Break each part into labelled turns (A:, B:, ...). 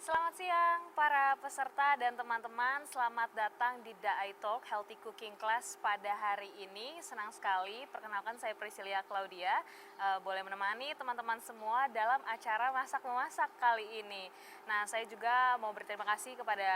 A: Selamat siang para peserta dan teman-teman, selamat datang di The iTalk Healthy Cooking Class pada hari ini. Senang sekali, perkenalkan saya Priscilia Claudia, boleh menemani teman-teman semua dalam acara masak-memasak kali ini. Nah, saya juga mau berterima kasih kepada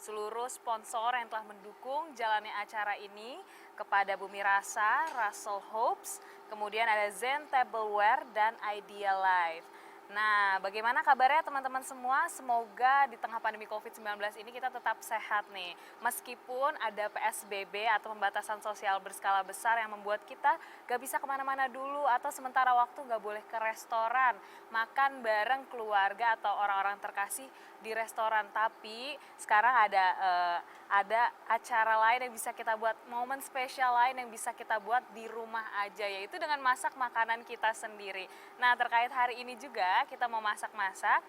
A: seluruh sponsor yang telah mendukung jalannya acara ini, kepada Bumi Rasa, Russell Hobbs, kemudian ada Zen Tableware dan Idea Life. Nah, bagaimana kabarnya teman-teman semua? Semoga di tengah pandemi COVID-19 ini kita tetap sehat nih. Meskipun ada PSBB atau pembatasan sosial berskala besar yang membuat kita gak bisa kemana-mana dulu atau sementara waktu gak boleh ke restoran, makan bareng keluarga atau orang-orang terkasih di restoran. Tapi sekarang ada acara lain yang bisa kita buat, momen spesial lain yang bisa kita buat di rumah aja, yaitu dengan masak makanan kita sendiri. Nah, terkait hari ini juga kita mau masak-masak.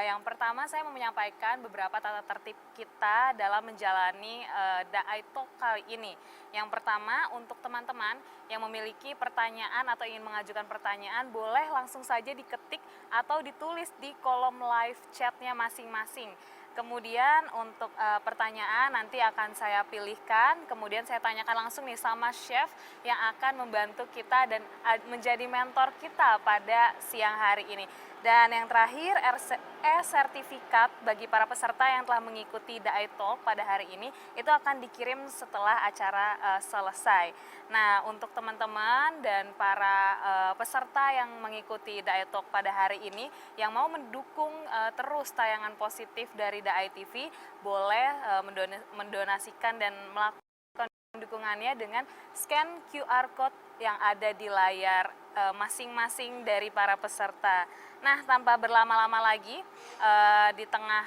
A: Yang pertama saya mau menyampaikan beberapa tata tertib kita dalam menjalani The iTalk kali ini. Yang pertama, untuk teman-teman yang memiliki pertanyaan atau ingin mengajukan pertanyaan, boleh langsung saja diketik atau ditulis di kolom live chatnya masing-masing. Kemudian untuk pertanyaan nanti akan saya pilihkan, kemudian saya tanyakan langsung nih sama chef yang akan membantu kita dan menjadi mentor kita pada siang hari ini. Dan yang terakhir, sertifikat bagi para peserta yang telah mengikuti The iTalk pada hari ini itu akan dikirim setelah acara selesai. Nah, untuk teman-teman dan para peserta yang mengikuti The iTalk pada hari ini yang mau mendukung terus tayangan positif dari The iTV, boleh mendonasikan dan melakukan dukungannya dengan scan QR Code yang ada di layar masing-masing dari para peserta. Nah, tanpa berlama-lama lagi, di tengah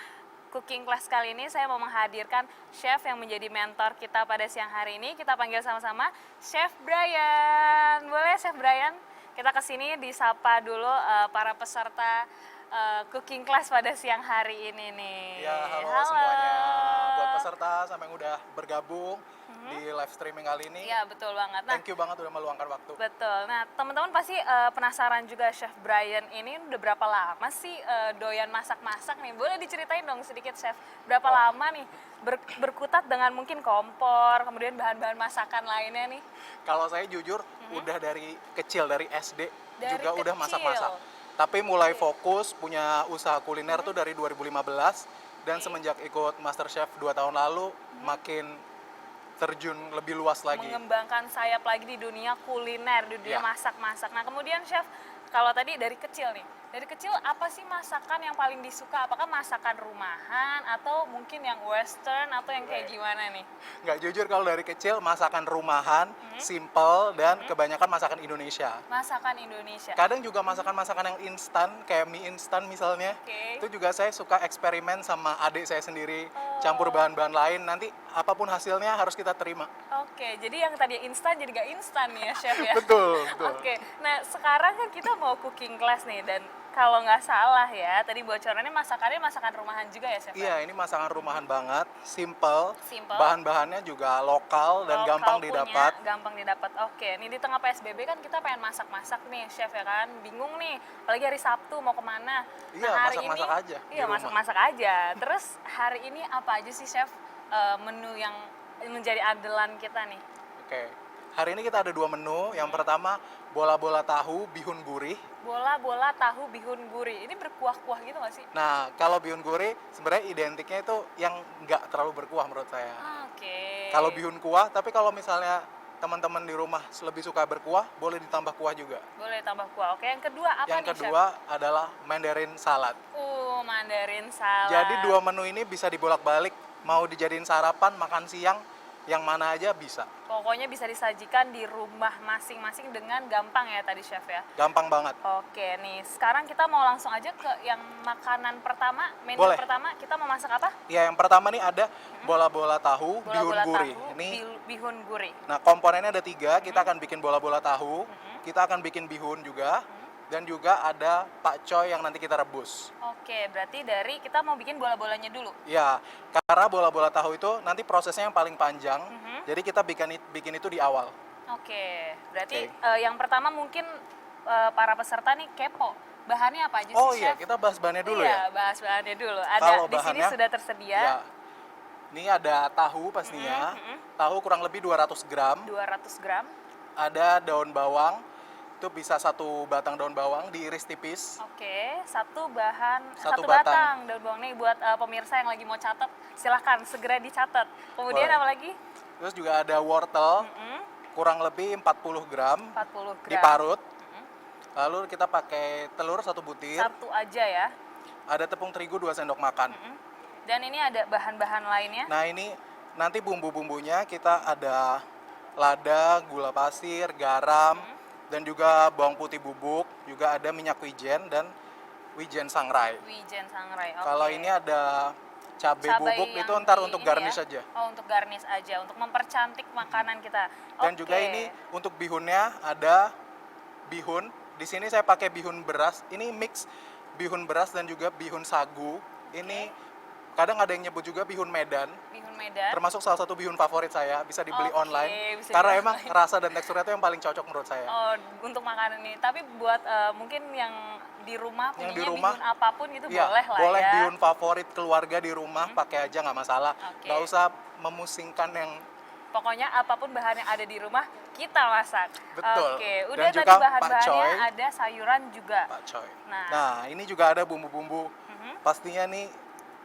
A: cooking class kali ini saya mau menghadirkan chef yang menjadi mentor kita pada siang hari ini. Kita panggil sama-sama Chef Brian. Boleh Chef Brian? Kita kesini disapa dulu para peserta cooking class pada siang hari ini nih.
B: Ya, halo semuanya. Buat peserta sama yang udah bergabung di live streaming kali ini.
A: Iya, betul banget. Nah,
B: Thank you banget udah meluangkan waktu.
A: betul. Nah, teman-teman pasti penasaran juga Chef Brian ini udah berapa lama sih doyan masak-masak nih? Boleh diceritain dong sedikit Chef, berapa lama nih berkutat dengan mungkin kompor, kemudian bahan-bahan masakan lainnya nih?
B: Kalau saya jujur udah dari kecil, dari SD
A: Dari
B: juga udah
A: kecil?
B: masak-masak. Tapi mulai fokus punya usaha kuliner tuh dari 2015 dan semenjak ikut MasterChef 2 tahun lalu makin terjun lebih luas lagi.
A: Mengembangkan sayap lagi di dunia kuliner, di dunia
B: Ya.
A: masak-masak. Nah, kemudian Chef, kalau tadi dari kecil nih, dari kecil apa sih masakan yang paling disuka? Apakah masakan rumahan atau mungkin yang western atau yang kayak gimana nih?
B: Nggak, jujur kalau dari kecil masakan rumahan, simple dan kebanyakan masakan Indonesia.
A: Masakan Indonesia.
B: Kadang juga masakan-masakan yang instan, kayak mie instan misalnya.
A: Oke.
B: Itu juga saya suka eksperimen sama adik saya sendiri, campur bahan-bahan lain. Nanti apapun hasilnya harus kita terima.
A: Oke, jadi yang tadi instan jadi gak instan nih ya Chef ya?
B: Betul, betul.
A: Oke, nah sekarang kan kita mau cooking class nih, dan kalau nggak salah ya, tadi bocorannya masakannya masakan rumahan juga ya Chef?
B: Iya, ini masakan rumahan banget, simple,
A: Simple.
B: bahan-bahannya juga lokal dan
A: Lokal
B: gampang
A: punya,
B: didapat.
A: gampang didapat. Oke, nih di tengah PSBB kan kita pengen masak-masak nih Chef ya kan, bingung nih, apalagi hari Sabtu mau kemana.
B: Iya,
A: hari
B: masak-masak
A: ini,
B: aja di
A: Iya,
B: rumah.
A: masak-masak aja. Terus hari ini apa aja sih Chef menu yang menjadi andalan kita nih?
B: Oke, hari ini kita ada 2 menu. Yang pertama, bola-bola tahu bihun gurih.
A: Bola-bola tahu bihun gurih, ini berkuah-kuah gitu nggak sih?
B: Nah, kalau bihun gurih sebenarnya identiknya itu yang nggak terlalu berkuah menurut saya.
A: Oke.
B: Kalau bihun kuah, tapi kalau misalnya teman-teman di rumah lebih suka berkuah, boleh ditambah kuah juga.
A: Boleh tambah kuah. Oke, yang kedua apa
B: Yang
A: nih
B: kedua adalah Mandarin salad.
A: Chef? Mandarin salad.
B: Jadi 2 menu ini bisa dibolak-balik, mau dijadiin sarapan, makan siang, yang mana aja bisa.
A: Pokoknya bisa disajikan di rumah masing-masing dengan gampang ya tadi Chef ya?
B: Gampang banget.
A: Oke nih, sekarang kita mau langsung aja ke yang makanan pertama, menu
B: Boleh.
A: pertama. Kita mau masak apa?
B: Ya, yang pertama nih ada bola-bola tahu bihun
A: Bola-bola
B: gurih.
A: tahu,
B: Ini
A: bihun gurih.
B: nah, komponennya ada 3. Kita akan bikin bola-bola tahu, kita akan bikin bihun juga, dan juga ada pakcoy yang nanti kita rebus.
A: Oke, berarti dari kita mau bikin bola-bolanya dulu.
B: Ya, karena bola-bola tahu itu nanti prosesnya yang paling panjang, jadi kita bikin itu di awal.
A: Oke, berarti
B: Oke.
A: yang pertama mungkin para peserta nih kepo. Bahannya apa aja
B: Oh
A: sih,
B: iya,
A: Chef?
B: kita bahas bahannya dulu
A: Iya,
B: ya.
A: bahas bahannya dulu. Ada
B: Kalau
A: di sini
B: bahannya,
A: sudah tersedia
B: ya, ini ada tahu pastinya. Tahu kurang lebih 200 gram.
A: 200 gram.
B: Ada daun bawang, itu bisa satu batang daun bawang diiris tipis.
A: Oke, satu
B: Satu
A: batang daun bawang nih buat pemirsa yang lagi mau catat, silahkan segera dicatat. Kemudian
B: Boleh.
A: apa lagi?
B: Terus juga ada wortel, kurang lebih 40 gram
A: 40 gram.
B: diparut. Lalu kita pakai telur 1 butir.
A: Satu aja ya.
B: Ada tepung terigu 2 sendok makan.
A: Dan ini ada bahan-bahan lainnya.
B: Nah ini nanti bumbu-bumbunya kita ada lada, gula pasir, garam, dan juga bawang putih bubuk, juga ada minyak wijen dan wijen sangrai.
A: Wijen sangrai. Oke.
B: Kalau ini ada cabai bubuk
A: yang
B: itu ntar
A: di
B: untuk
A: ini
B: garnish
A: ya?
B: aja.
A: Oh, untuk garnish aja, untuk mempercantik makanan kita.
B: Dan juga ini untuk bihunnya ada bihun. Di sini saya pakai bihun beras. Ini mix bihun beras dan juga bihun sagu. Ini kadang ada yang nyebut juga bihun Medan.
A: Bihun Medan.
B: Termasuk salah satu bihun favorit saya, bisa dibeli
A: Oke,
B: online.
A: bisa
B: Karena
A: dibeli
B: emang
A: online.
B: rasa dan teksturnya itu yang paling cocok menurut saya.
A: Oh, untuk makanan ini. Tapi buat mungkin yang di rumah
B: Yang
A: punyanya
B: di rumah,
A: bihun apapun itu
B: Iya,
A: boleh lah
B: boleh
A: ya.
B: bihun favorit keluarga di rumah, pakai aja nggak masalah.
A: Oke.
B: Nggak usah memusingkan yang
A: Pokoknya apapun bahan yang ada di rumah kita masak.
B: Betul.
A: Oke,
B: Dan
A: udah tadi
B: juga
A: bahan-bahannya
B: pakcoy.
A: ada sayuran juga.
B: Pak Coy.
A: Nah.
B: Nah, ini juga ada bumbu-bumbu. Pastinya nih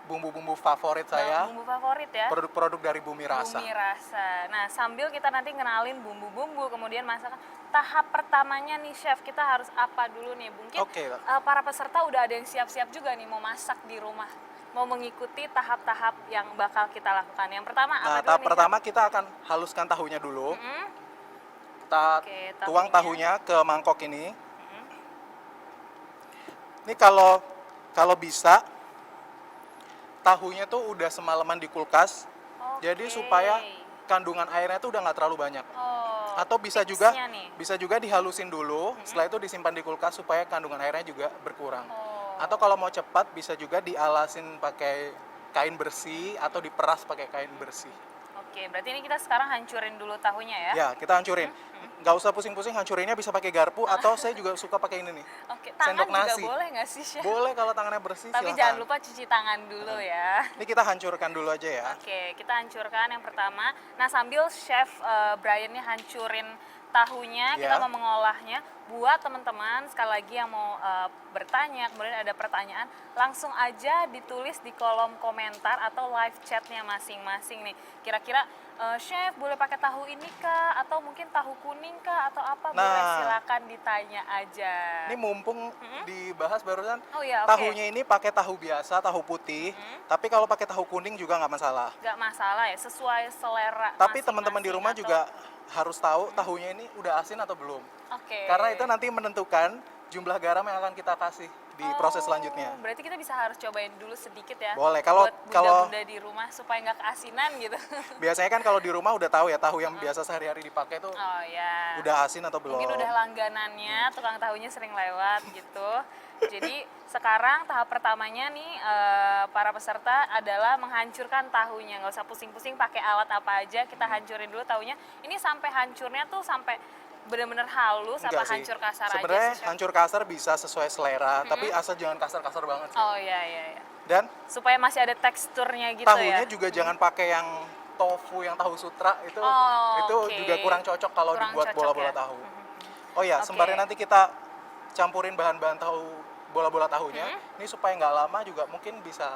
B: bumbu-bumbu favorit saya,
A: Bumbu favorit ya.
B: produk-produk dari Bumi Rasa.
A: Bumi Rasa. Nah, sambil kita nanti kenalin bumbu-bumbu, kemudian masakan. Tahap pertamanya nih, Chef, kita harus apa dulu nih? Mungkin
B: Oke.
A: para peserta udah ada yang siap-siap juga nih mau masak di rumah. Mau mengikuti tahap-tahap yang bakal kita lakukan. Yang pertama apa
B: Nah,
A: dulu
B: tahap
A: nih,
B: pertama kita akan haluskan tahunya dulu.
A: Chef?
B: Kita
A: Oke,
B: tuang
A: tahunya.
B: tahunya ke mangkok ini. Ini kalau bisa tahunya tuh udah semalaman di kulkas. Jadi
A: Oke.
B: supaya kandungan airnya tuh udah nggak terlalu banyak.
A: Oh,
B: Atau bisa juga
A: tipsnya nih.
B: bisa juga dihalusin dulu, setelah itu disimpan di kulkas supaya kandungan airnya juga berkurang.
A: Oh.
B: Atau kalau mau cepat bisa juga dialasin pakai kain bersih atau diperas pakai kain bersih.
A: Oke, berarti ini kita sekarang hancurin dulu tahunya ya.
B: Ya, kita hancurin. Nggak usah pusing-pusing, hancurinnya bisa pakai garpu atau saya juga suka pakai ini nih.
A: Oke, tangan
B: Sendok
A: juga
B: nasi.
A: boleh nggak sih, Chef?
B: Boleh kalau tangannya bersih,
A: Tapi
B: silahkan.
A: jangan lupa cuci tangan dulu ya.
B: Ini kita hancurkan dulu aja ya.
A: Oke, kita hancurkan yang pertama. Nah, sambil Chef Brian nih hancurin tahunya, kita
B: Ya.
A: mau mengolahnya. Buat teman-teman, sekali lagi yang mau bertanya, kemudian ada pertanyaan, langsung aja ditulis di kolom komentar atau live chatnya masing-masing nih. Kira-kira, Chef boleh pakai tahu ini kah? Atau mungkin tahu kuning kah? Atau apa? Boleh
B: Nah.
A: silakan ditanya aja.
B: Ini mumpung dibahas barusan,
A: Oh iya, oke.
B: tahunya ini pakai tahu biasa, tahu putih. Tapi kalau pakai tahu kuning juga nggak masalah.
A: Nggak masalah ya, sesuai selera
B: Tapi teman-teman di
A: masing-masing
B: rumah
A: atau-
B: juga harus tahu tahunya ini udah asin atau belum.
A: Oke.
B: Karena itu nanti menentukan jumlah garam yang akan kita kasih di proses selanjutnya.
A: Berarti kita bisa harus cobain dulu sedikit ya.
B: Boleh, kalau-
A: buat
B: kalau-
A: bunda-bunda di rumah supaya nggak keasinan gitu.
B: Biasanya kan kalau di rumah udah tahu ya tahu yang biasa sehari-hari dipakai tuh
A: Oh ya.
B: udah asin atau belum.
A: Mungkin udah langganannya, tukang tahunya sering lewat gitu. Jadi sekarang tahap pertamanya nih para peserta adalah menghancurkan tahunya. Nggak usah pusing-pusing pakai alat apa aja, kita hancurin dulu tahunya. Ini sampai hancurnya tuh sampai benar-benar halus apa
B: Enggak sih.
A: hancur kasar aja
B: Sebenarnya
A: sih, Chef?
B: hancur kasar bisa sesuai selera, tapi asal jangan kasar-kasar banget sih.
A: Oh iya iya iya.
B: Dan
A: Supaya masih ada teksturnya gitu
B: tahunya
A: ya.
B: juga jangan pakai yang tofu, yang tahu sutra itu
A: Oh, oke.
B: juga kurang cocok kalau
A: Kurang
B: dibuat
A: cocok
B: bola-bola
A: ya.
B: tahu. Oh ya,
A: Oke.
B: sembari nanti kita campurin bahan-bahan tahu bola-bola tahunya, ini supaya nggak lama juga mungkin bisa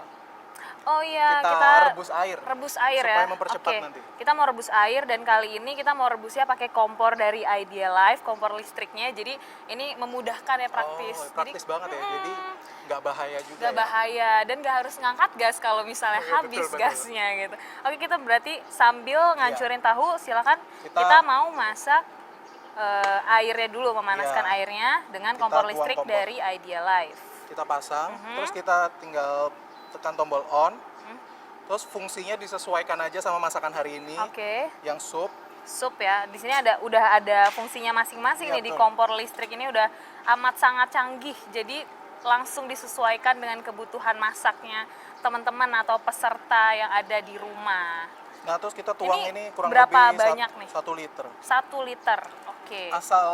A: Oh iya,
B: kita
A: kita
B: rebus air.
A: rebus air
B: supaya
A: ya.
B: mempercepat
A: Oke.
B: nanti.
A: Kita mau rebus air dan kali ini kita mau rebusnya pakai kompor dari Idea Life, kompor listriknya. Jadi ini memudahkan ya, praktis.
B: Oh, praktis banget ya. Jadi nggak bahaya juga.
A: Nggak
B: ya.
A: bahaya dan nggak harus ngangkat gas kalau misalnya
B: Oh, iya,
A: habis
B: betul, betul.
A: gasnya gitu. Oke, kita berarti sambil ngancurin tahu, silakan
B: Kita-
A: kita mau masak airnya dulu, memanaskan
B: Iya.
A: airnya dengan
B: Kita
A: kompor
B: tuang
A: listrik
B: kompor.
A: dari Idea Life.
B: Kita pasang, terus kita tinggal tekan tombol on. Terus fungsinya disesuaikan aja sama masakan hari ini.
A: Oke.
B: Yang sup.
A: Sup ya, di sini udah ada fungsinya masing-masing
B: Iya,
A: nih di
B: betul.
A: kompor listrik ini udah amat sangat canggih. Jadi langsung disesuaikan dengan kebutuhan masaknya teman-teman atau peserta yang ada di rumah.
B: Nah, terus kita tuang
A: Ini
B: ini kurang
A: berapa
B: lebih
A: banyak nih?
B: 1 liter.
A: 1 liter, oke.
B: Asal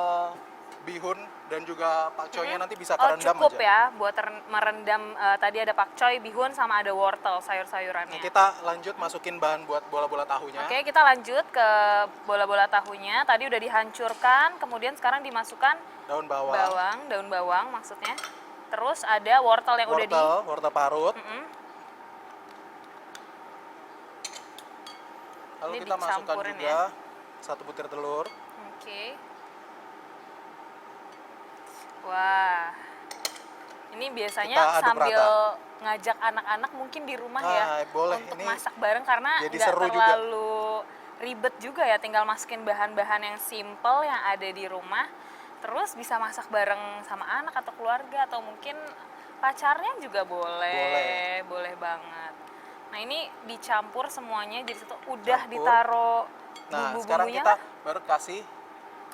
B: bihun dan juga pakcoynya nanti bisa
A: Oh,
B: kerendam
A: cukup
B: aja.
A: ya buat merendam tadi ada pakcoy, bihun sama ada wortel, sayur-sayurannya.
B: Nah, kita lanjut masukin bahan buat bola-bola tahunya.
A: Oke, kita lanjut ke bola-bola tahunya. Tadi udah dihancurkan, kemudian sekarang dimasukkan
B: Daun bawang,
A: daun bawang maksudnya. Terus ada wortel yang udah
B: wortel parut.
A: Mm-mm.
B: Lalu
A: Ini
B: kita masukkan
A: dicampurin
B: juga 1 butir telur.
A: Oke. Wah. Ini biasanya
B: Kita aduk
A: sambil
B: rata.
A: ngajak anak-anak mungkin di rumah
B: Nah,
A: ya
B: boleh.
A: untuk
B: Ini
A: masak bareng karena
B: jadi
A: nggak
B: seru juga.
A: terlalu ribet juga ya, tinggal masukin bahan-bahan yang simple yang ada di rumah. Terus bisa masak bareng sama anak atau keluarga atau mungkin pacarnya juga boleh. Boleh banget. Nah, ini dicampur semuanya jadi satu. Udah
B: Campur.
A: ditaruh
B: Nah,
A: bumbu-bumbunya
B: sekarang kita
A: kah?
B: baru kasih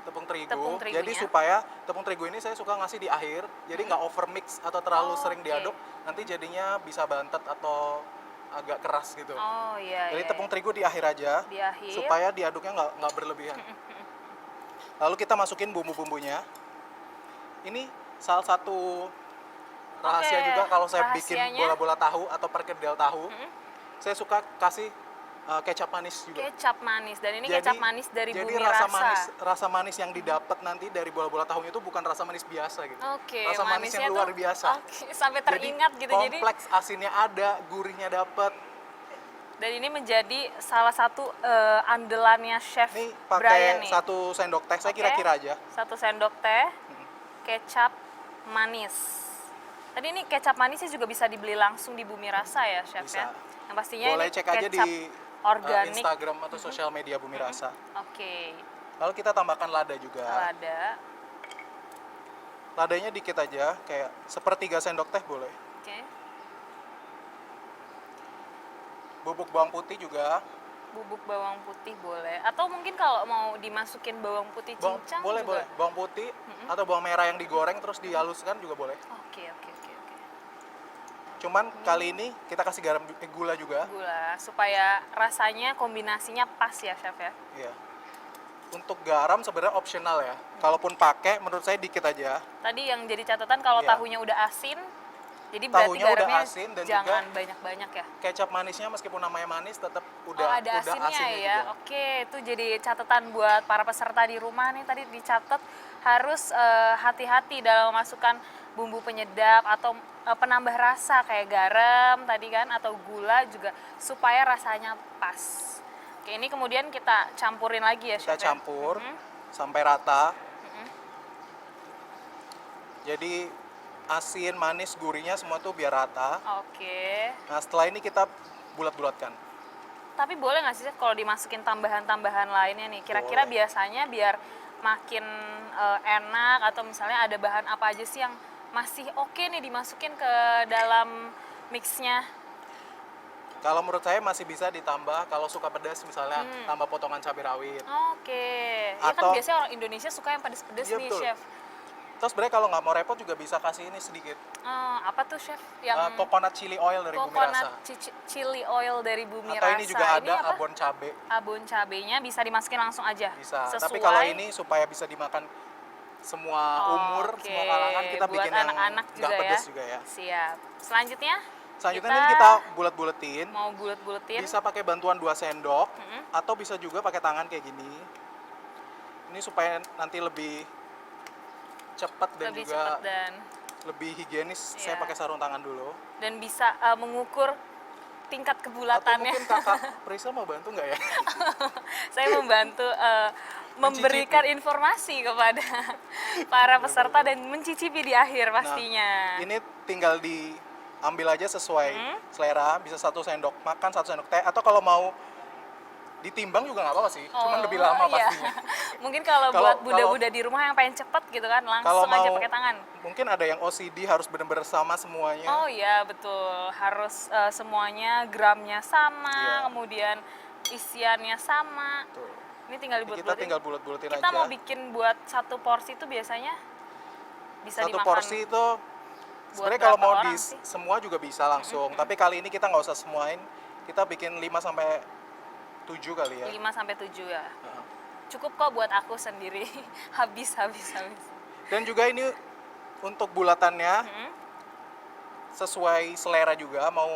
B: tepung terigu.
A: Tepung terigunya.
B: Jadi supaya tepung terigu ini saya suka ngasih di akhir, jadi nggak over mix atau terlalu sering
A: Oke.
B: diaduk, nanti jadinya bisa bantet atau agak keras gitu.
A: Oh iya.
B: Jadi
A: iya,
B: tepung
A: iya.
B: terigu di akhir aja,
A: Di akhir.
B: supaya diaduknya nggak berlebihan. Lalu kita masukin bumbu-bumbunya. Ini salah satu rahasia
A: Oke,
B: juga kalau saya bikin
A: rahasianya?
B: bola-bola tahu atau perkedel tahu. Saya suka kasih kecap manis juga.
A: Kecap manis, dan ini kecap manis dari
B: jadi
A: Bumi
B: rasa manis yang didapat nanti dari bola-bola tahunya itu bukan rasa manis biasa gitu.
A: Oke,
B: Rasa manis
A: manisnya
B: yang luar
A: tuh-
B: biasa.
A: Oke, sampai teringat
B: jadi,
A: gitu. Jadi
B: kompleks, asinnya ada, gurihnya dapat.
A: dan ini menjadi salah satu andalannya Chef
B: Ini
A: Brian
B: pakai
A: nih.
B: 1 sendok teh, saya
A: Oke,
B: kira-kira aja.
A: 1 sendok teh kecap manis. Tadi ini kecap manisnya juga bisa dibeli langsung di Bumi Rasa ya, Chef
B: Bisa.
A: ya. Yang pastinya
B: Boleh
A: ini
B: cek aja
A: kecap
B: di
A: organik.
B: Instagram atau sosial media Bumi Rasa.
A: Oke,
B: Lalu kita tambahkan lada juga.
A: lada.
B: Ladanya dikit aja, kayak 1/3 sendok teh boleh.
A: Oke.
B: Bubuk bawang putih juga.
A: Bubuk bawang putih boleh. Atau mungkin kalau mau dimasukin bawang putih cincang
B: Boleh,
A: juga.
B: boleh. Bawang putih atau bawang merah yang digoreng terus dihaluskan juga boleh.
A: Oke, oke, oke, oke.
B: Cuman kali ini kita kasih gula juga.
A: Gula supaya rasanya kombinasinya pas ya, Chef ya.
B: Iya. Untuk garam sebenarnya opsional ya. Kalaupun pakai, menurut saya dikit aja.
A: Tadi yang jadi catatan kalau
B: Iya.
A: tahunya udah asin, jadi berarti
B: Tahunya udah
A: garamnya
B: asin dan
A: jangan
B: juga
A: banyak-banyak ya.
B: Kecap manisnya meskipun namanya manis tetap
A: Oh,
B: udah
A: ada asinnya ya.
B: juga.
A: Oke, itu jadi catatan buat para peserta di rumah nih, tadi dicatat harus hati-hati dalam memasukkan bumbu penyedap atau penambah rasa kayak garam tadi kan atau gula juga supaya rasanya pas. Oke, ini kemudian kita campurin lagi ya,
B: Kita
A: Chef. ya?
B: campur sampai rata. Jadi asin, manis, gurihnya semua tuh biar rata.
A: Oke.
B: Nah, setelah ini kita bulat-bulatkan.
A: Tapi boleh nggak sih Chef, kalau dimasukin tambahan-tambahan lainnya nih? Kira-kira
B: Boleh.
A: biasanya biar makin enak atau misalnya ada bahan apa aja sih yang masih oke nih dimasukin ke dalam mixnya?
B: Kalau menurut saya masih bisa ditambah kalau suka pedas misalnya tambah potongan cabai rawit.
A: Oke. Ya kan
B: Atau-
A: biasanya orang Indonesia suka yang pedes-pedes
B: Iya,
A: nih,
B: betul.
A: Chef.
B: Terus sebenarnya kalau nggak mau repot juga bisa kasih ini sedikit.
A: Apa tuh, Chef? Yang
B: Coconut chili oil dari Bumi
A: coconut
B: Rasa.
A: chili oil dari Bumi
B: Atau
A: Rasa.
B: ini juga ada
A: apa?
B: abon cabai.
A: Abon cabenya bisa dimasukin langsung aja.
B: Bisa.
A: Sesuai.
B: Tapi kalau ini supaya bisa dimakan semua umur,
A: Oke,
B: semua kalangan kita
A: buat
B: bikin yang
A: anak-anak
B: nggak
A: juga
B: pedes
A: ya.
B: juga ya.
A: Siap. Selanjutnya
B: Selanjutnya ini kita bulat-bulatin.
A: mau bulet-buletin.
B: Bisa pakai bantuan 2 sendok atau bisa juga pakai tangan kayak gini. Ini supaya nanti lebih cepat dan
A: lebih
B: juga
A: cepat dan
B: lebih higienis. Saya
A: Iya.
B: pakai sarung tangan dulu.
A: bisa mengukur tingkat
B: Atau
A: kebulatannya.
B: mungkin kakak Priscil mau bantu nggak ya?
A: Saya membantu memberikan informasi kepada para peserta dan mencicipi di akhir pastinya.
B: Nah, ini tinggal diambil aja sesuai selera. Bisa 1 sendok makan, 1 sendok teh. Atau kalau mau ditimbang juga nggak apa-apa sih. Cuman lebih lama
A: iya.
B: pastinya.
A: Mungkin kalau buat buda-buda di rumah yang pengen cepet gitu kan,
B: Kalau
A: langsung aja
B: mau,
A: pakai tangan.
B: mungkin ada yang OCD harus benar-benar sama semuanya.
A: Oh iya, betul. Harus semuanya gramnya sama,
B: Iya.
A: kemudian isiannya sama.
B: Tuh.
A: Ini tinggal
B: Ini kita
A: dibuat-buatin.
B: tinggal bulat-bulatin aja.
A: Kita mau bikin buat 1 porsi itu biasanya bisa
B: 1
A: dimakan.
B: porsi itu sebenarnya
A: berapa
B: kalau mau
A: orang
B: di
A: sih?
B: semua juga bisa langsung. Tapi kali ini kita nggak usah semuain. Kita bikin 5 sampai 7 kali ya.
A: 5 sampai 7 ya.
B: Heeh.
A: Cukup kok buat aku sendiri. habis.
B: Dan juga ini untuk bulatannya
A: Mm-mm.
B: sesuai selera juga, mau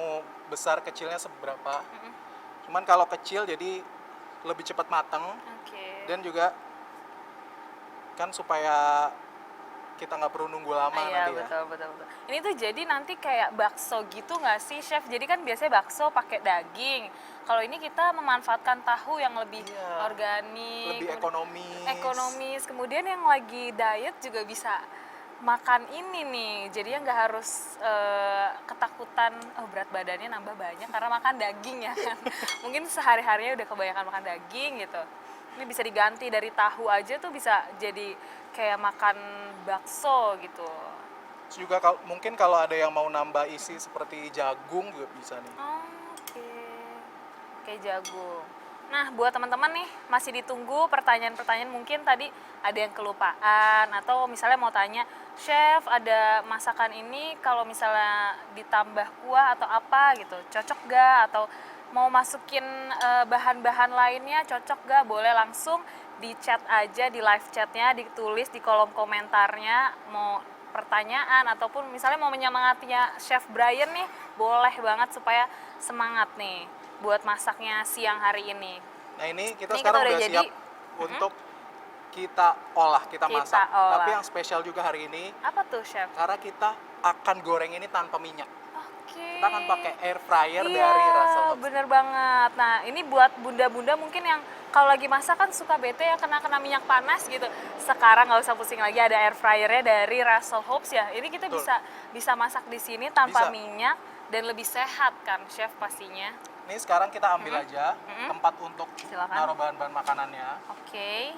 B: besar kecilnya seberapa.
A: Mm-mm.
B: Cuman kalau kecil jadi lebih cepat matang
A: Oke.
B: dan juga kan supaya kita nggak perlu nunggu lama
A: Iya,
B: nanti ya.
A: betul, betul, betul. Ini tuh jadi nanti kayak bakso gitu nggak sih, Chef? Jadi kan biasanya bakso pakai daging. Kalau ini kita memanfaatkan tahu yang lebih
B: Iya,
A: organik,
B: lebih ekonomis.
A: ekonomis. Kemudian yang lagi diet juga bisa makan ini nih. Jadi nggak harus ketakutan, oh berat badannya nambah banyak karena makan daging ya kan. Mungkin sehari-harinya udah kebanyakan makan daging gitu. Ini bisa diganti dari tahu aja tuh bisa jadi kayak makan bakso gitu.
B: Terus juga mungkin kalau ada yang mau nambah isi seperti jagung juga bisa nih.
A: Oke. Kayak jagung. Nah, buat teman-teman nih masih ditunggu pertanyaan-pertanyaan, mungkin tadi ada yang kelupaan atau misalnya mau tanya, Chef, ada masakan ini kalau misalnya ditambah kuah atau apa gitu, cocok gak? Atau mau masukin bahan-bahan lainnya cocok gak? Boleh langsung di chat aja, di live chatnya, ditulis di kolom komentarnya mau pertanyaan ataupun misalnya mau menyemangatinya Chef Brian nih, boleh banget supaya semangat nih buat masaknya siang hari ini.
B: Nah ini kita
A: Ini
B: sekarang
A: kita udah
B: udah
A: jadi.
B: siap untuk kita olah, kita
A: Kita
B: masak.
A: olah.
B: Tapi yang spesial juga hari ini
A: Apa tuh, Chef?
B: karena kita akan goreng ini tanpa minyak.
A: Oke.
B: Kita akan pakai air fryer
A: Iya,
B: dari Russell Hobbs.
A: bener banget. Nah, ini buat bunda-bunda mungkin yang kalau lagi masak kan suka bete ya kena minyak panas gitu. Sekarang nggak usah pusing lagi, ada air fryernya dari Russell Hobbs ya. Ini kita
B: Betul.
A: bisa masak di sini tanpa
B: Bisa.
A: minyak dan lebih sehat kan, Chef pastinya.
B: Ini sekarang kita ambil aja tempat untuk
A: Silakan.
B: naruh bahan-bahan makanannya.
A: Oke.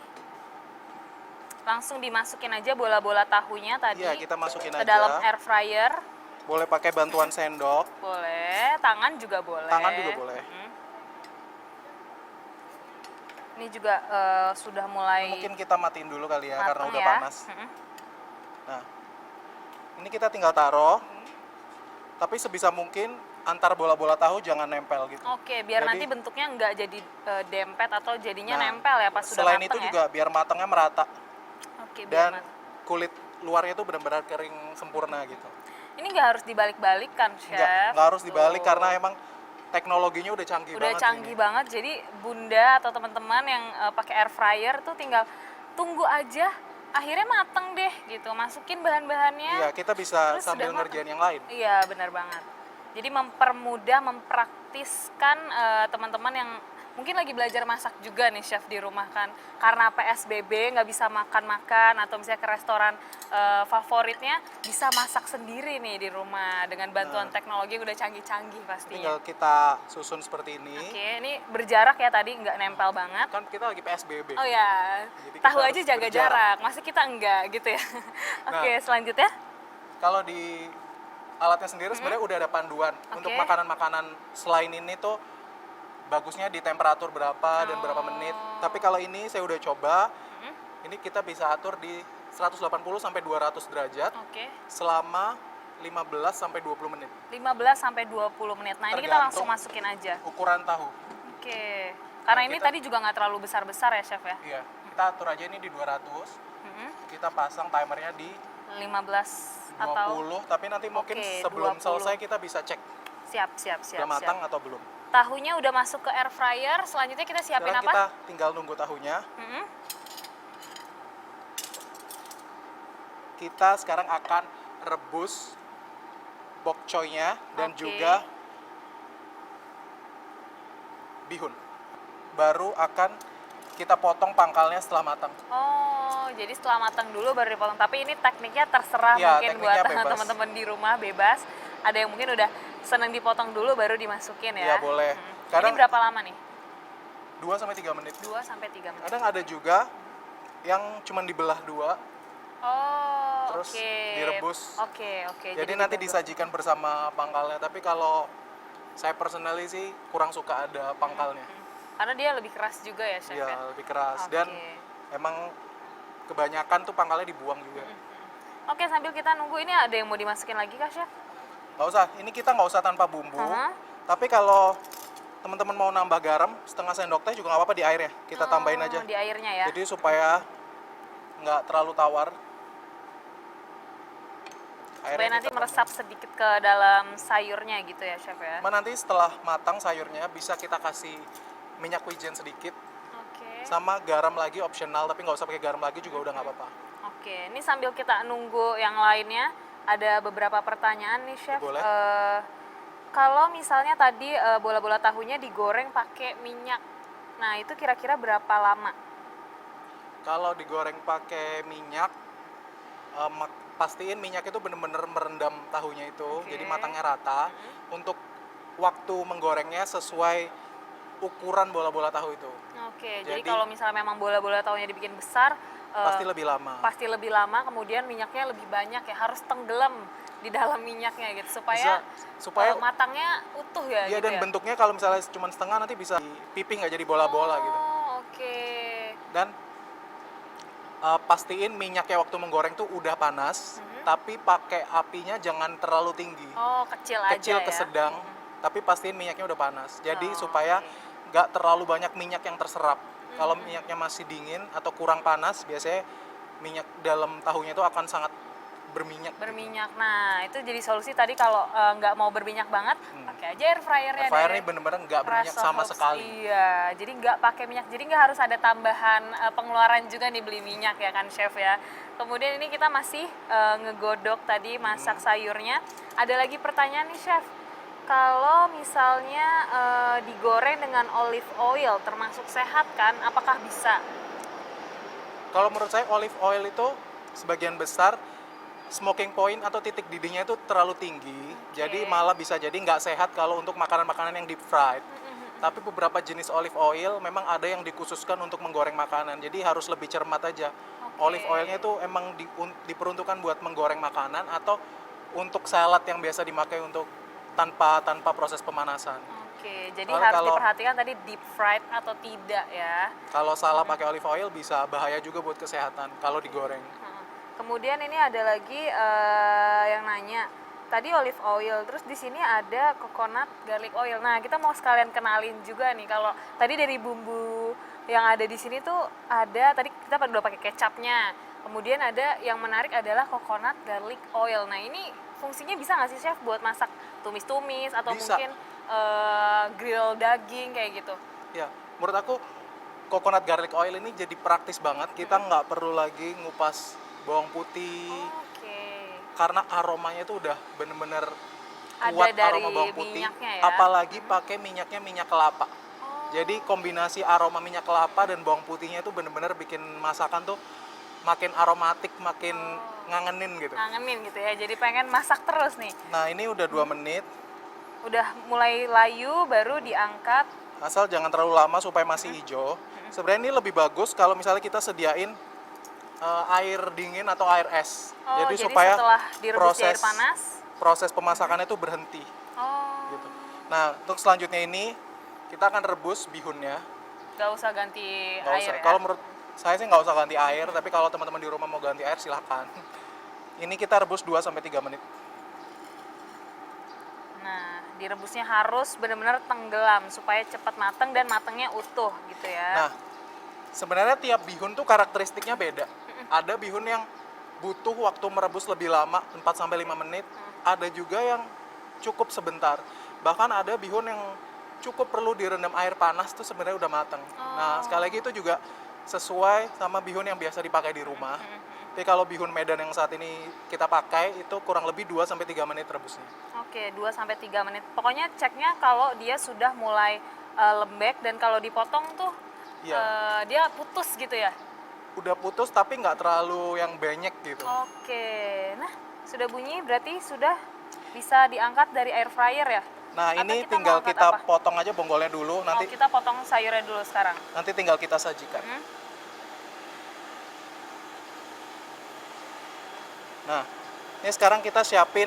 A: Langsung dimasukin aja bola-bola tahunya tadi
B: Iya, kita masukin
A: ke
B: aja.
A: dalam air fryer.
B: Boleh pakai bantuan sendok.
A: Boleh, tangan juga boleh.
B: Tangan juga boleh.
A: Ini juga sudah mulai
B: Mungkin kita matiin dulu kali ya karena
A: mateng
B: udah
A: ya.
B: panas. Nah, ini kita tinggal taruh. Tapi sebisa mungkin antar bola-bola tahu jangan nempel gitu.
A: Oke, biar
B: Jadi-
A: nanti bentuknya nggak jadi dempet atau jadinya
B: Nah,
A: nempel ya pas sudah
B: Selain
A: mateng
B: itu
A: ya.
B: juga biar matangnya merata
A: Oke, biar
B: dan
A: mateng.
B: kulit luarnya tuh benar-benar kering sempurna gitu.
A: Ini nggak harus dibalik-balik kan, Chef?
B: Nggak harus dibalik
A: Tuh.
B: karena emang teknologinya udah canggih
A: Udah
B: banget.
A: canggih
B: ini.
A: banget, jadi bunda atau teman-teman yang pakai air fryer tuh tinggal tunggu aja, akhirnya mateng deh gitu. Masukin bahan-bahannya.
B: Iya, kita bisa
A: terus
B: sambil
A: sudah mateng.
B: ngerjain yang lain.
A: Iya, benar banget. Jadi mempermudah, mempraktiskan teman-teman yang mungkin lagi belajar masak juga nih, Chef, di rumah kan. Karena PSBB nggak bisa makan-makan atau misalnya ke restoran favoritnya, bisa masak sendiri nih di rumah dengan bantuan teknologi yang udah canggih-canggih pastinya.
B: Tinggal kita susun seperti ini.
A: Oke, ini berjarak ya tadi, nggak nempel banget.
B: Kan kita lagi PSBB.
A: Oh ya,
B: Jadi kita
A: tahu
B: harus
A: aja jaga
B: berjarak.
A: jarak, masa kita enggak gitu ya. Oke,
B: Nah.
A: selanjutnya.
B: Kalau di alatnya sendiri sebenarnya udah ada panduan untuk
A: Oke.
B: makanan-makanan selain ini tuh bagusnya di temperatur berapa dan berapa menit. Tapi kalau ini saya udah coba, ini kita bisa atur di 180 sampai 200 derajat
A: Oke,
B: selama 15 sampai 20 menit.
A: 15 sampai 20 menit. Nah, ini kita langsung
B: Tergantung
A: masukin aja.
B: ukuran tahu.
A: Oke, karena
B: Nah,
A: ini
B: kita-
A: tadi juga nggak terlalu besar-besar ya, Chef ya.
B: Iya, kita atur aja ini di 200. Kita pasang timernya di
A: 15
B: 20,
A: atau
B: tapi nanti mungkin
A: Oke,
B: sebelum
A: 20.
B: selesai kita bisa cek
A: siap, siap, siap,
B: udah matang
A: siap.
B: atau belum.
A: Tahunya udah masuk ke air fryer, selanjutnya kita siapin
B: Sekarang
A: apa?
B: kita tinggal nunggu tahunya.
A: Mm-mm.
B: Kita sekarang akan rebus bok choy-nya dan
A: Oke.
B: juga bihun. Baru akan kita potong pangkalnya setelah matang.
A: Oh, jadi setelah matang dulu baru dipotong. Tapi ini tekniknya terserah
B: Iya,
A: mungkin
B: tekniknya
A: buat
B: bebas.
A: teman-teman di rumah, bebas. Ada yang mungkin udah seneng dipotong dulu baru dimasukin ya.
B: Iya, boleh.
A: Ini
B: Kadang
A: berapa lama nih?
B: 2 sampai 3 menit.
A: 2 sampai 3 menit.
B: Kadang ada juga yang cuma dibelah dua,
A: Oh,
B: terus
A: oke.
B: direbus.
A: Oke.
B: Jadi nanti
A: dibuat-
B: disajikan bersama pangkalnya. Tapi kalau saya personally sih kurang suka ada pangkalnya.
A: Karena dia lebih keras juga ya, Chef ya.
B: Iya, lebih keras.
A: Oke.
B: Dan emang kebanyakan tuh pangkalnya dibuang juga.
A: Oke, sambil kita nunggu ini ada yang mau dimasukin lagi kah, Chef?
B: Nggak usah, ini kita nggak usah tanpa bumbu.
A: Aha.
B: Tapi kalau teman-teman mau nambah garam, setengah sendok teh juga nggak apa-apa di airnya. Kita tambahin aja.
A: Di airnya ya.
B: Jadi supaya nggak terlalu tawar.
A: Supaya nanti
B: kita
A: meresap sedikit ke dalam sayurnya gitu ya, Chef ya.
B: Nanti setelah matang sayurnya bisa kita kasih minyak wijen sedikit,
A: Oke.
B: sama garam lagi optional, tapi nggak usah pakai garam lagi juga udah nggak apa-apa.
A: Oke, ini sambil kita nunggu yang lainnya, ada beberapa pertanyaan nih, Chef.
B: Boleh.
A: Kalau misalnya tadi bola-bola tahunya digoreng pakai minyak, nah itu kira-kira berapa lama?
B: Kalau digoreng pakai minyak, pastiin minyak itu bener-bener merendam tahunya itu,
A: Oke.
B: jadi matangnya rata. Untuk waktu menggorengnya sesuai ukuran bola-bola tahu itu.
A: Oke, jadi
B: Jadi-
A: kalau misalnya memang bola-bola tahunya dibikin besar,
B: Pasti lebih lama.
A: pasti lebih lama, kemudian minyaknya lebih banyak ya, harus tenggelam di dalam minyaknya gitu supaya
B: supaya
A: matangnya utuh ya
B: iya,
A: gitu
B: dan
A: ya.
B: bentuknya kalau misalnya cuma setengah nanti bisa piping nggak jadi bola-bola gitu.
A: Oke.
B: Dan pastiin minyaknya waktu menggoreng tuh udah panas, tapi pakai apinya jangan terlalu tinggi.
A: Oh, kecil aja
B: Kecil ke
A: ya.
B: sedang, tapi pastiin minyaknya udah panas. Jadi
A: Oh,
B: supaya
A: oke.
B: nggak terlalu banyak minyak yang terserap. Kalau minyaknya masih dingin atau kurang panas, biasanya minyak dalam tahunya itu akan sangat berminyak.
A: Berminyak. Nah, itu jadi solusi tadi kalau nggak mau berminyak banget, pakai aja air fryernya.
B: Air fryer
A: dari
B: ini bener-bener nggak berminyak
A: Rasa
B: sama
A: Hobbs.
B: sekali.
A: Iya, jadi nggak pakai minyak. Jadi nggak harus ada tambahan pengeluaran juga nih beli minyak ya kan, Chef ya. Kemudian ini kita masih ngegodok tadi, masak sayurnya. Ada lagi pertanyaan nih, Chef. Kalau misalnya digoreng dengan olive oil, termasuk sehat kan? Apakah bisa?
B: Kalau menurut saya olive oil itu sebagian besar smoking point atau titik didihnya itu terlalu tinggi, jadi malah bisa jadi nggak sehat kalau untuk makanan-makanan yang deep fried. Tapi beberapa jenis olive oil memang ada yang dikhususkan untuk menggoreng makanan, jadi harus lebih cermat aja. Olive oilnya itu emang diperuntukkan buat menggoreng makanan atau untuk salad yang biasa dipakai untuk tanpa proses pemanasan.
A: Oke, jadi
B: Soalnya
A: harus
B: kalau-
A: diperhatikan tadi deep fried atau tidak ya.
B: Kalau salah pakai olive oil bisa bahaya juga buat kesehatan kalau digoreng.
A: Kemudian ini ada lagi yang nanya, tadi olive oil, terus di sini ada coconut garlic oil. Nah, kita mau sekalian kenalin juga nih, kalau tadi dari bumbu yang ada di sini tuh ada, tadi kita udah pakai kecapnya. Kemudian ada yang menarik adalah coconut garlic oil. Nah, ini fungsinya bisa nggak sih, Chef, buat masak tumis-tumis atau
B: Bisa.
A: mungkin grill daging kayak gitu?
B: Ya, menurut aku coconut garlic oil ini jadi praktis banget. Kita nggak perlu lagi ngupas bawang putih,
A: Oke.
B: karena aromanya tuh udah bener-bener
A: Ada
B: kuat
A: dari
B: aroma bawang putih.
A: minyaknya ya?
B: Apalagi pakai minyaknya minyak kelapa. Jadi kombinasi aroma minyak kelapa dan bawang putihnya itu bener-bener bikin masakan tuh makin aromatik, makin ngangenin gitu.
A: Ngangenin gitu ya, jadi pengen masak terus nih.
B: Nah, ini udah 2 menit.
A: Udah mulai layu, baru diangkat.
B: Asal jangan terlalu lama supaya masih hijau. Sebenarnya ini lebih bagus kalau misalnya kita sediain air dingin atau air es.
A: Oh, jadi
B: supaya
A: setelah direbus di air panas.
B: proses pemasakannya itu berhenti.
A: Oh,
B: Gitu. Nah, untuk selanjutnya ini kita akan rebus bihunnya.
A: nggak usah ganti
B: Nggak
A: air
B: usah.
A: ya?
B: Kalau menurut saya sih nggak usah ganti air, tapi kalau teman-teman di rumah mau ganti air silahkan. Ini kita rebus 2-3 menit.
A: Nah, direbusnya harus benar-benar tenggelam supaya cepat matang dan matangnya utuh gitu ya.
B: Nah, sebenarnya tiap bihun tuh karakteristiknya beda. Ada bihun yang butuh waktu merebus lebih lama, 4-5 menit. Ada juga yang cukup sebentar. Bahkan ada bihun yang cukup perlu direndam air panas tuh sebenarnya udah matang. Nah, sekali lagi itu juga sesuai sama bihun yang biasa dipakai di rumah. Tapi kalau bihun Medan yang saat ini kita pakai itu kurang lebih 2-3 menit rebusnya.
A: Oke, 2-3 menit. Pokoknya ceknya kalau dia sudah mulai lembek dan kalau dipotong tuh
B: Iya.
A: dia putus gitu ya.
B: Udah putus tapi nggak terlalu yang banyak gitu.
A: Oke. Nah, sudah bunyi berarti sudah bisa diangkat dari air fryer ya?
B: Nah,
A: Atau
B: ini
A: kita
B: tinggal
A: mau angkat
B: kita
A: apa?
B: potong aja bonggolnya dulu,
A: Nanti
B: nanti
A: kita potong sayurnya dulu sekarang.
B: tinggal kita sajikan. Nah, ini sekarang kita siapin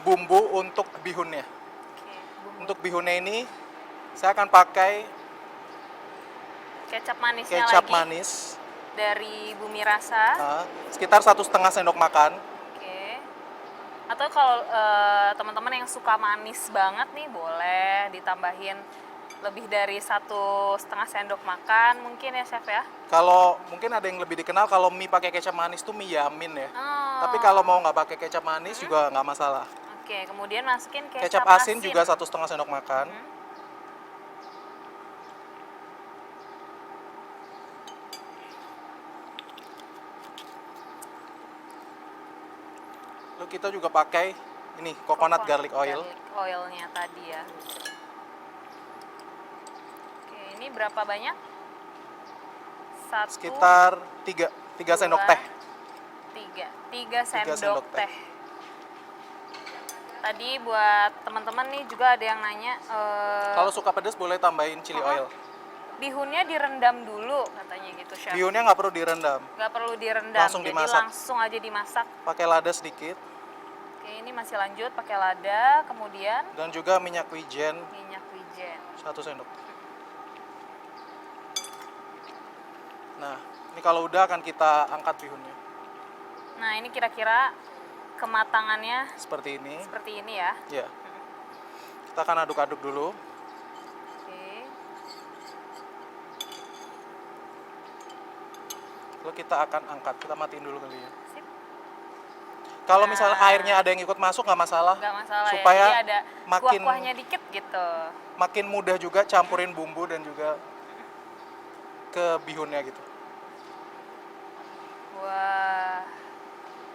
B: bumbu untuk bihunnya.
A: Oke, bumbu.
B: Untuk bihunnya ini saya akan pakai
A: Kecap manisnya
B: kecap
A: lagi
B: manis,
A: dari Bumi Rasa.
B: sekitar 1,5 sendok makan.
A: Oke. Atau kalau teman-teman yang suka manis banget nih boleh ditambahin lebih dari 1,5 sendok makan mungkin ya chef ya.
B: Kalau mungkin ada yang lebih dikenal kalau mie pakai kecap manis tuh mie yamin ya.
A: Oh.
B: Tapi kalau mau nggak pakai kecap manis juga nggak masalah.
A: Oke, kemudian masukin
B: Kecap asin juga 1,5 sendok makan. Lalu kita juga pakai ini coconut garlic oil.
A: Garlic oilnya tadi ya. Oke, ini berapa banyak?
B: Sekitar 3 sendok teh.
A: 3
B: sendok
A: sendok
B: teh.
A: teh. Tadi buat teman-teman nih juga ada yang nanya
B: Kalau suka pedas boleh tambahin chili oil.
A: bihunnya direndam dulu katanya gitu chef.
B: Bihunnya nggak perlu direndam.
A: Nggak perlu direndam,
B: Langsung
A: jadi
B: dimasak.
A: langsung aja dimasak.
B: Pakai lada sedikit.
A: Oke, ini masih lanjut pakai lada, kemudian
B: Dan juga minyak wijen
A: minyak wijen.
B: 1 sendok. Nah, ini kalau udah akan kita angkat bihunnya.
A: Nah, ini kira-kira kematangannya
B: Seperti ini.
A: seperti ini ya.
B: Ya. Kita akan aduk-aduk dulu.
A: Oke.
B: Lalu kita akan angkat. Kita matiin dulu kali ya.
A: Sip.
B: Kalau misalnya airnya ada yang ikut masuk nggak masalah.
A: Nggak masalah
B: Supaya
A: ya. Jadi ada
B: makin
A: kuah-kuahnya dikit gitu.
B: makin mudah juga campurin bumbu dan juga ke bihunnya gitu.
A: Wah.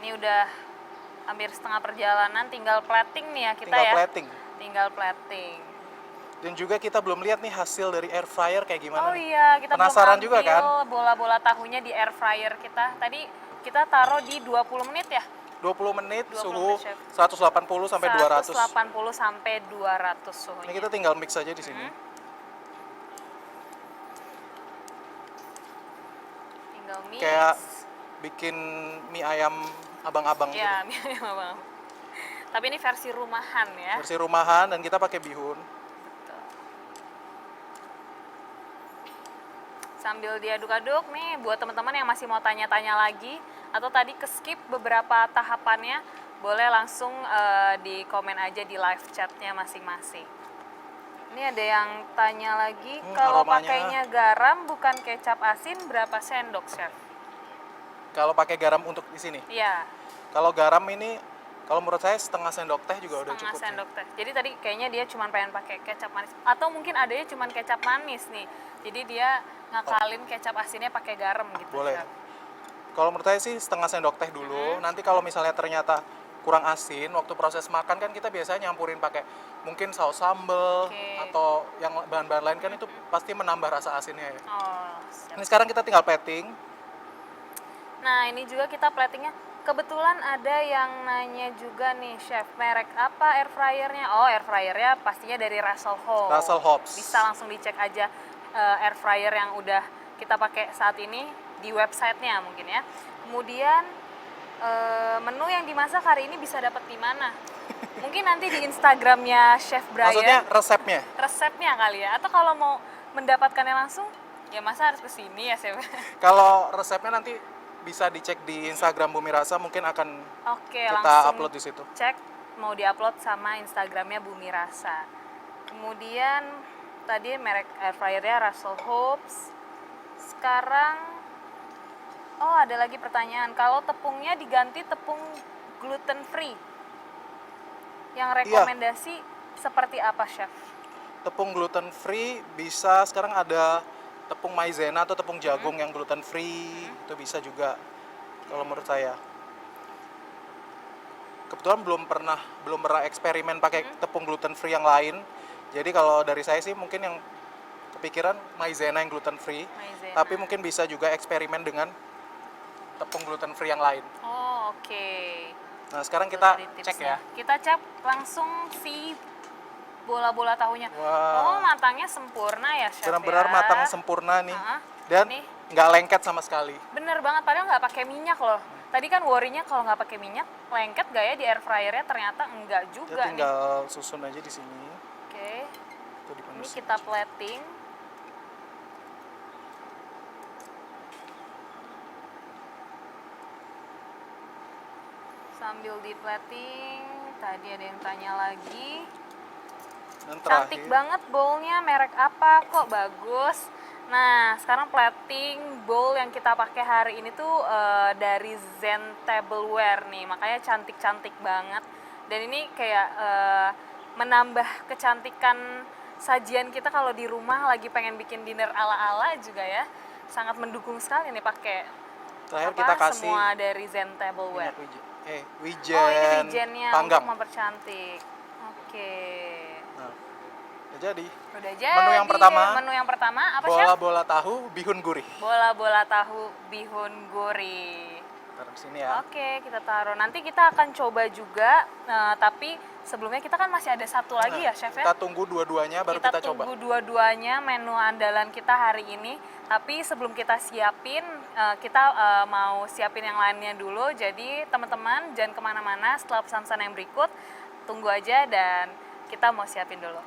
A: Ini udah hampir setengah perjalanan, tinggal plating nih ya kita
B: Tinggal
A: ya.
B: plating.
A: Tinggal plating.
B: Dan juga kita belum lihat nih hasil dari air fryer kayak gimana
A: Oh
B: nih.
A: iya, kita
B: Penasaran
A: belum
B: juga
A: ambil
B: kan?
A: bola-bola tahunya di air fryer kita. Tadi kita taruh di 20 menit ya?
B: 20 menit
A: 20
B: suhu
A: menit, Chef.
B: 180 sampai 200.
A: 180 sampai 200 suhunya.
B: Ini kita tinggal mix aja di sini.
A: Tinggal mix.
B: Kayak bikin mie ayam abang-abang
A: Ya,
B: gitu.
A: Bang. Tapi ini versi rumahan ya.
B: Versi rumahan dan kita pakai bihun.
A: Betul. Sambil diaduk-aduk nih buat teman-teman yang masih mau tanya-tanya lagi atau tadi ke-skip beberapa tahapannya, boleh langsung di komen aja di live chatnya masing-masing. Ini ada yang tanya lagi, kalau
B: aromanya.
A: pakainya garam bukan kecap asin berapa sendok, Chef?
B: Kalau pakai garam untuk di sini.
A: Iya,
B: Kalau garam ini, kalau menurut saya setengah sendok teh juga udah
A: setengah
B: cukup.
A: sendok teh. Jadi tadi kayaknya dia cuma pengen pakai kecap manis. Atau mungkin adanya cuma kecap manis nih. Jadi dia ngakalin kecap asinnya pakai garam gitu,
B: Boleh.
A: Chef.
B: Kalau menurut saya sih setengah sendok teh dulu. Nanti kalau misalnya ternyata kurang asin, waktu proses makan kan kita biasanya nyampurin pakai mungkin saus sambal
A: Oke.
B: atau yang bahan-bahan lain kan itu pasti menambah rasa asinnya ya.
A: Oh, siap.
B: Ini sekarang kita tinggal plating.
A: Nah, ini juga kita platingnya. Kebetulan ada yang nanya juga nih, Chef, merek apa air fryernya? Oh, air fryernya pastinya dari Russell Hobbs.
B: Russell Hobbs.
A: Bisa langsung dicek aja air fryer yang udah kita pakai saat ini di websitenya mungkin ya. Kemudian menu yang dimasak hari ini bisa dapat di mana? Mungkin nanti di Instagramnya Chef Brian.
B: Maksudnya resepnya.
A: Resepnya kali ya. Atau kalau mau mendapatkannya langsung, ya masa harus ke sini ya, Chef?
B: Kalau resepnya nanti bisa dicek di Instagram Bumi Rasa, mungkin akan
A: Oke,
B: kita
A: langsung
B: upload di situ.
A: cek mau diupload sama Instagramnya Bumi Rasa. Kemudian tadi merek air fryernya Russell Hobbs. Sekarang ada lagi pertanyaan, kalau tepungnya diganti tepung gluten free, yang rekomendasi seperti apa, Chef?
B: Tepung gluten free bisa, sekarang ada tepung maizena atau tepung jagung yang gluten free, itu bisa juga kalau menurut saya. Kebetulan belum pernah eksperimen pakai tepung gluten free yang lain. Jadi kalau dari saya sih mungkin yang kepikiran maizena yang gluten free,
A: Maizena.
B: tapi mungkin bisa juga eksperimen dengan tepung gluten free yang lain.
A: Oh, oke.
B: Nah, sekarang kita
A: Tadi
B: cek
A: tipsnya.
B: ya.
A: Kita cek langsung si bola-bola tahunya.
B: Wah.
A: Oh, matangnya sempurna ya, Chef.
B: Benar-benar
A: ya?
B: matang sempurna nih. Dan
A: Nih.
B: nggak lengket sama sekali.
A: Bener banget, padahal nggak pakai minyak loh. Tadi kan worry-nya kalau nggak pakai minyak, lengket gak ya di air fryernya? Ternyata enggak
B: Kita
A: juga nih.
B: tinggal susun aja di sini.
A: Oke,
B: Itu
A: ini
B: dipanusin.
A: kita plating. Sambil di plating, tadi ada yang tanya lagi.
B: Dan
A: Cantik
B: terakhir,
A: banget bowlnya, merek apa kok bagus. Nah, sekarang plating bowl yang kita pakai hari ini tuh dari Zen Tableware nih, makanya cantik-cantik banget. Dan ini kayak menambah kecantikan sajian kita kalau di rumah lagi pengen bikin dinner ala-ala juga ya. Sangat mendukung sekali nih pakai
B: terakhir kita kasih
A: semua dari Zen
B: minyak
A: Tableware.
B: wijen,
A: Oh, ini wijennya
B: panggang.
A: untuk mempercantik. Oke.
B: Nah, udah jadi.
A: Udah jadi. Menu yang pertama apa, Chef?
B: Bola-bola tahu bihun gurih.
A: Bola-bola tahu bihun gurih.
B: Taruh di sini ya.
A: Oke, kita taruh. Nanti kita akan coba juga, tapi sebelumnya kita kan masih ada satu lagi ya, Chef ya?
B: Kita tunggu dua-duanya baru kita coba.
A: Tunggu dua-duanya menu andalan kita hari ini. Tapi sebelum kita siapin, kita mau siapin yang lainnya dulu. Jadi teman-teman jangan kemana-mana, setelah pesan-pesan yang berikut, tunggu aja dan kita mau siapin dulu.